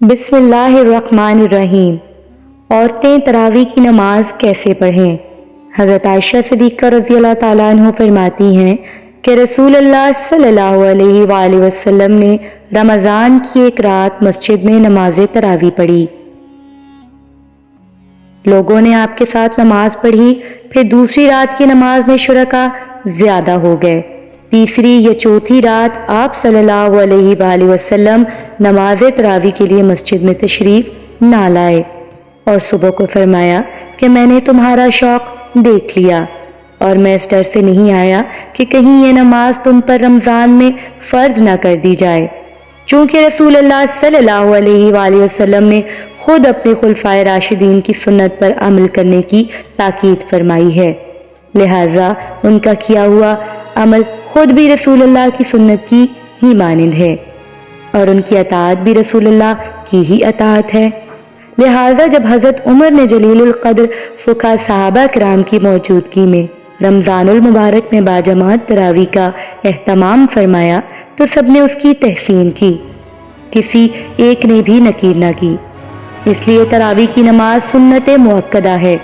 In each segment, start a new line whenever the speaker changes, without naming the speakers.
بسم اللہ الرحمن الرحیم۔ عورتیں تراویح کی نماز کیسے پڑھیں؟ حضرت عائشہ صدیقہ رضی اللہ تعالیٰ عنہ فرماتی ہیں کہ رسول اللہ صلی اللہ علیہ وآلہ وسلم نے رمضان کی ایک رات مسجد میں نماز تراویح پڑھی۔ لوگوں نے آپ کے ساتھ نماز پڑھی، پھر دوسری رات کی نماز میں شرکا زیادہ ہو گئے۔ تیسری یا چوتھی رات آپ صلی اللہ علیہ وآلہ وسلم نماز تراویح کے لیے مسجد میں تشریف نہ لائے اور صبح کو فرمایا کہ میں نے تمہارا شوق دیکھ لیا اور میں اس ڈر سے نہیں آیا کہ کہیں یہ نماز تم پر رمضان میں فرض نہ کر دی جائے، چونکہ رسول اللہ صلی اللہ علیہ وآلہ وسلم نے خود اپنے خلفائے راشدین کی سنت پر عمل کرنے کی تاکید فرمائی ہے، لہٰذا ان کا کیا ہوا عمل خود بھی رسول اللہ کی سنت کی ہی مانند ہے اور ان کی اطاعت بھی رسول اللہ کی ہی اطاعت ہے۔ لہٰذا جب حضرت عمر نے جلیل القدر فقہاء صحابہ کرام کی موجودگی میں رمضان المبارک میں باجماعت تراویح کا اہتمام فرمایا تو سب نے اس کی تحسین کی، کسی ایک نے بھی نکیر نہ کی۔ اس لیے تراویح کی نماز سنت مؤکدہ ہے۔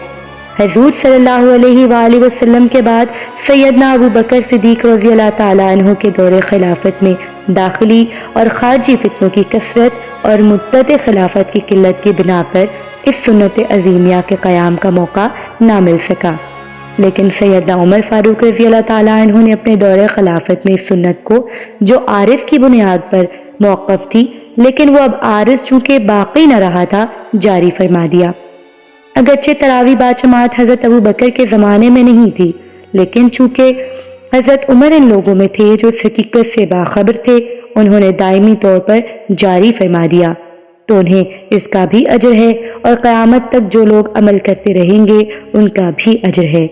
حضور صلی اللہ علیہ وآلہ وسلم کے بعد سیدنا ابو بکر صدیق رضی اللہ تعالیٰ عنہ کے دور خلافت میں داخلی اور خارجی فتنوں کی کثرت اور مدت خلافت کی قلت کی بنا پر اس سنت عظیمیہ کے قیام کا موقع نہ مل سکا، لیکن سیدنا عمر فاروق رضی اللہ تعالیٰ عنہ نے اپنے دور خلافت میں اس سنت کو، جو عارض کی بنیاد پر موقف تھی لیکن وہ اب عارض چونکہ باقی نہ رہا تھا، جاری فرما دیا۔ اگرچہ تراویح باجماعت حضرت ابو بکر کے زمانے میں نہیں تھی، لیکن چونکہ حضرت عمر ان لوگوں میں تھے جو اس حقیقت سے باخبر تھے، انہوں نے دائمی طور پر جاری فرما دیا، تو انہیں اس کا بھی اجر ہے اور قیامت تک جو لوگ عمل کرتے رہیں گے ان کا بھی اجر ہے۔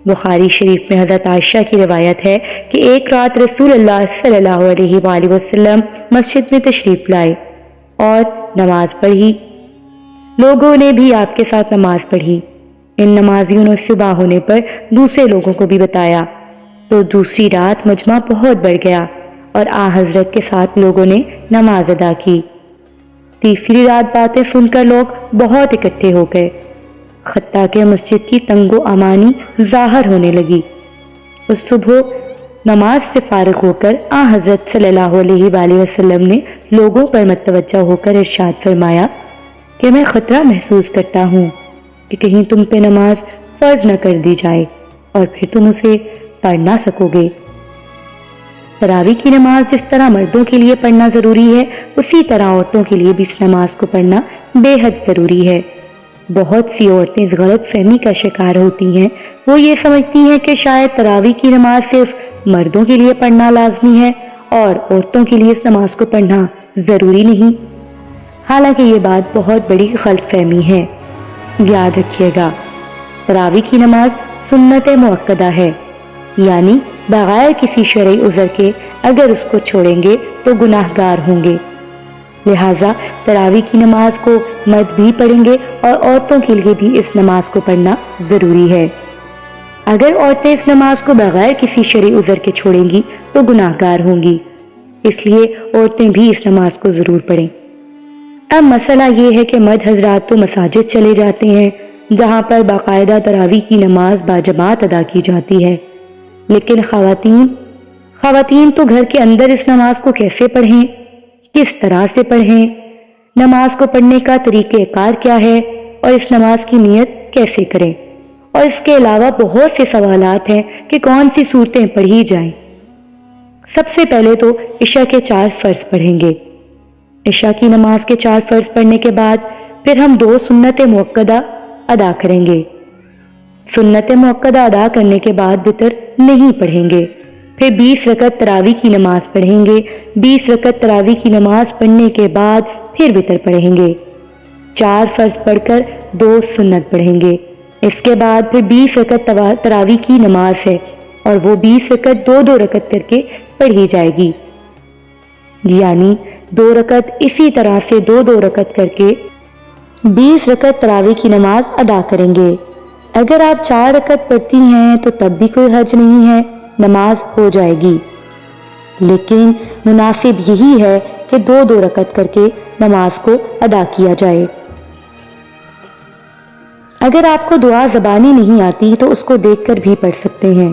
بخاری شریف میں حضرت عائشہ کی روایت ہے کہ ایک رات رسول اللہ صلی اللہ علیہ وآلہ وسلم مسجد میں تشریف لائے اور نماز پڑھی۔ لوگوں نے بھی آپ کے ساتھ نماز پڑھی۔ ان نمازیوں نے صبح ہونے پر دوسرے لوگوں کو بھی بتایا تو دوسری رات مجمع بہت بڑھ گیا اور حضرت کے ساتھ لوگوں نے نماز ادا کی۔ تیسری رات باتیں سن کر لوگ بہت اکٹھے ہو گئے، حتیٰ کہ مسجد کی تنگ و امانی ظاہر ہونے لگی۔ اس صبح نماز سے فارغ ہو کر حضرت صلی اللہ علیہ وآلہ وسلم نے لوگوں پر متوجہ ہو کر ارشاد فرمایا کہ میں خطرہ محسوس کرتا ہوں کہ کہیں تم پہ نماز فرض نہ کر دی جائے اور پھر تم اسے پڑھ نہ سکو گے۔ تراویح کی نماز جس طرح مردوں کے لیے پڑھنا ضروری ہے، اسی طرح عورتوں کے لیے بھی اس نماز کو پڑھنا بے حد ضروری ہے۔ بہت سی عورتیں اس غلط فہمی کا شکار ہوتی ہیں، وہ یہ سمجھتی ہیں کہ شاید تراویح کی نماز صرف مردوں کے لیے پڑھنا لازمی ہے اور عورتوں کے لیے اس نماز کو پڑھنا ضروری نہیں۔ حالانکہ یہ بات بہت بڑی غلط فہمی ہے۔ یاد رکھیے گا، تراویح کی نماز سنت مؤکدہ ہے، یعنی بغیر کسی شرعی عذر کے اگر اس کو چھوڑیں گے تو گناہ گار ہوں گے، لہٰذا تراویح کی نماز کو مرد بھی پڑھیں گے اور عورتوں کے لیے بھی اس نماز کو پڑھنا ضروری ہے۔ اگر عورتیں اس نماز کو بغیر کسی شرعی عذر کے چھوڑیں گی تو گناہ گار ہوں گی، اس لیے عورتیں بھی اس نماز کو ضرور پڑھیں۔ اب مسئلہ یہ ہے کہ مرد حضرات تو مساجد چلے جاتے ہیں جہاں پر باقاعدہ تراویح کی نماز باجماعت ادا کی جاتی ہے، لیکن خواتین تو گھر کے اندر اس نماز کو کیسے پڑھیں، کس طرح سے پڑھیں، نماز کو پڑھنے کا طریقہ کار کیا ہے اور اس نماز کی نیت کیسے کریں، اور اس کے علاوہ بہت سے سوالات ہیں کہ کون سی صورتیں پڑھی جائیں۔ سب سے پہلے تو عشاء کے 4 فرض پڑھیں گے۔ عشاء کی نماز کے 4 فرض پڑھنے کے بعد پھر ہم 2 سنت مؤکدہ ادا کریں گے۔ سنت مؤکدہ ادا کرنے کے بعد وتر نہیں پڑھیں گے، پھر 20 رکعت تراویح کی نماز پڑھیں گے۔ 20 رکعت تراویح کی نماز پڑھنے کے بعد پھر وتر پڑھیں گے۔ 4 فرض پڑھ کر 2 سنت پڑھیں گے۔ اس کے بعد پھر 20 رکعت تراویح کی نماز ہے اور وہ 20 رکعت 2 رکعت کر کے پڑھی جائے گی، یعنی 2 رکعت اسی طرح سے 2 رکعت کر کے 20 رکعت تراویح کی نماز ادا کریں گے۔ اگر آپ 4 رکعت پڑھتی ہیں تو تب بھی کوئی حرج نہیں ہے، نماز ہو جائے گی، لیکن مناسب یہی ہے کہ 2 رکعت کر کے نماز کو ادا کیا جائے۔ اگر آپ کو دعا زبانی نہیں آتی تو اس کو دیکھ کر بھی پڑھ سکتے ہیں۔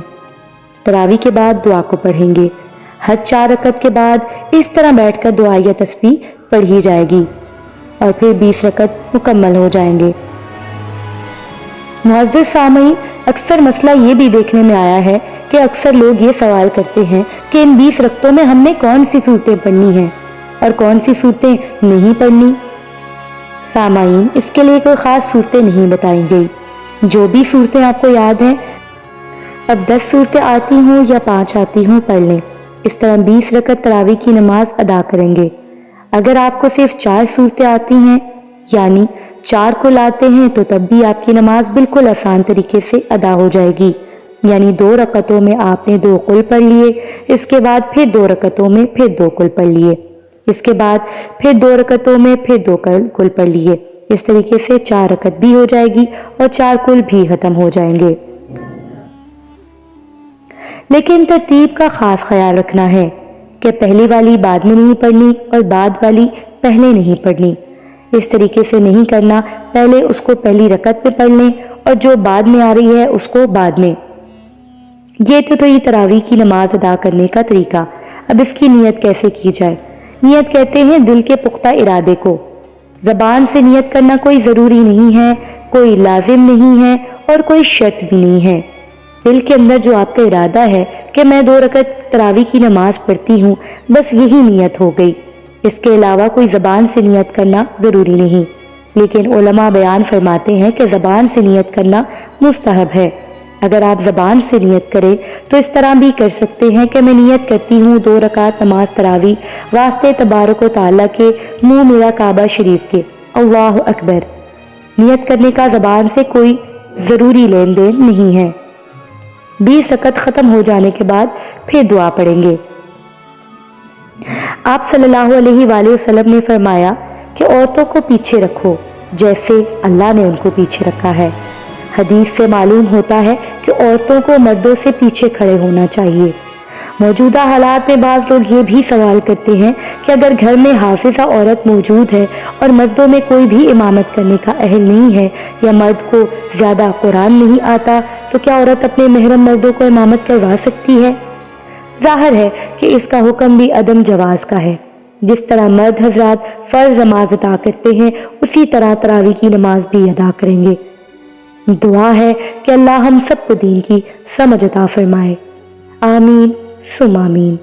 تراویح کے بعد دعا کو پڑھیں گے۔ ہر 4 رکعت کے بعد اس طرح بیٹھ کر دعا یا تسبیح پڑھی جائے گی اور پھر 20 رکعت مکمل ہو جائیں گے۔ معزز سامعین، اکثر مسئلہ یہ بھی دیکھنے میں آیا ہے کہ اکثر لوگ یہ سوال کرتے ہیں کہ ان 20 رکعتوں میں ہم نے کون سی صورتیں پڑھنی ہیں اور کون سی صورتیں نہیں پڑھنی۔ سامعین، اس کے لیے کوئی خاص صورتیں نہیں بتائی گئی، جو بھی صورتیں آپ کو یاد ہیں، اب 10 صورتیں آتی ہوں یا 5 آتی ہوں پڑھ لیں۔ اس طرح 20 رکعت تراویح کی نماز ادا کریں گے۔ اگر آپ کو صرف 4 صورتیں آتی ہیں یعنی 4 کو لاتے ہیں تو تب بھی آپ کی نماز بالکل آسان طریقے سے ادا ہو جائے گی، یعنی 2 رکعتوں میں آپ نے 2 قل پڑھ لیے، اس کے بعد پھر 2 رکعتوں میں پھر 2 قل پڑھ لیے، اس کے بعد پھر 2 رکعتوں میں پھر 2 قل پڑھ لیے۔ اس طریقے سے 4 رکعت بھی ہو جائے گی اور 4 قل بھی ختم ہو جائیں گے۔ لیکن ترتیب کا خاص خیال رکھنا ہے کہ پہلی والی بعد میں نہیں پڑھنی اور بعد والی پہلے نہیں پڑھنی۔ اس طریقے سے نہیں کرنا، پہلے اس کو پہلی رکعت پہ پڑھ لیں اور جو بعد میں آ رہی ہے اس کو بعد میں۔ یہ تو یہ تراویح کی نماز ادا کرنے کا طریقہ۔ اب اس کی نیت کیسے کی جائے؟ نیت کہتے ہیں دل کے پختہ ارادے کو۔ زبان سے نیت کرنا کوئی ضروری نہیں ہے، کوئی لازم نہیں ہے اور کوئی شرط بھی نہیں ہے۔ دل کے اندر جو آپ کا ارادہ ہے کہ میں 2 رکعت تراویح کی نماز پڑھتی ہوں، بس یہی نیت ہو گئی۔ اس کے علاوہ کوئی زبان سے نیت کرنا ضروری نہیں، لیکن علماء بیان فرماتے ہیں کہ زبان سے نیت کرنا مستحب ہے۔ اگر آپ زبان سے نیت کریں تو اس طرح بھی کر سکتے ہیں کہ میں نیت کرتی ہوں 2 رکعت نماز تراویح واسطے تبارک و تعالیٰ کے، منہ میرا کعبہ شریف کے، اللہ اکبر۔ نیت کرنے کا زبان سے کوئی ضروری لین دین نہیں ہے۔ 20 رکعت ختم ہو جانے کے بعد پھر دعا پڑھیں گے۔ آپ صلی اللہ علیہ وآلہ وسلم نے فرمایا کہ عورتوں کو پیچھے رکھو جیسے اللہ نے ان کو پیچھے رکھا ہے۔ حدیث سے معلوم ہوتا ہے کہ عورتوں کو مردوں سے پیچھے کھڑے ہونا چاہیے۔ موجودہ حالات میں بعض لوگ یہ بھی سوال کرتے ہیں کہ اگر گھر میں حافظہ عورت موجود ہے اور مردوں میں کوئی بھی امامت کرنے کا اہل نہیں ہے یا مرد کو زیادہ قرآن نہیں آتا تو کیا عورت اپنے محرم مردوں کو امامت کروا سکتی ہے؟ ظاہر ہے کہ اس کا حکم بھی عدم جواز کا ہے۔ جس طرح مرد حضرات فرض نماز ادا کرتے ہیں اسی طرح تراویح کی نماز بھی ادا کریں گے۔ دعا ہے کہ اللہ ہم سب کو دین کی سمجھ عطا فرمائے۔ آمین ثم آمین۔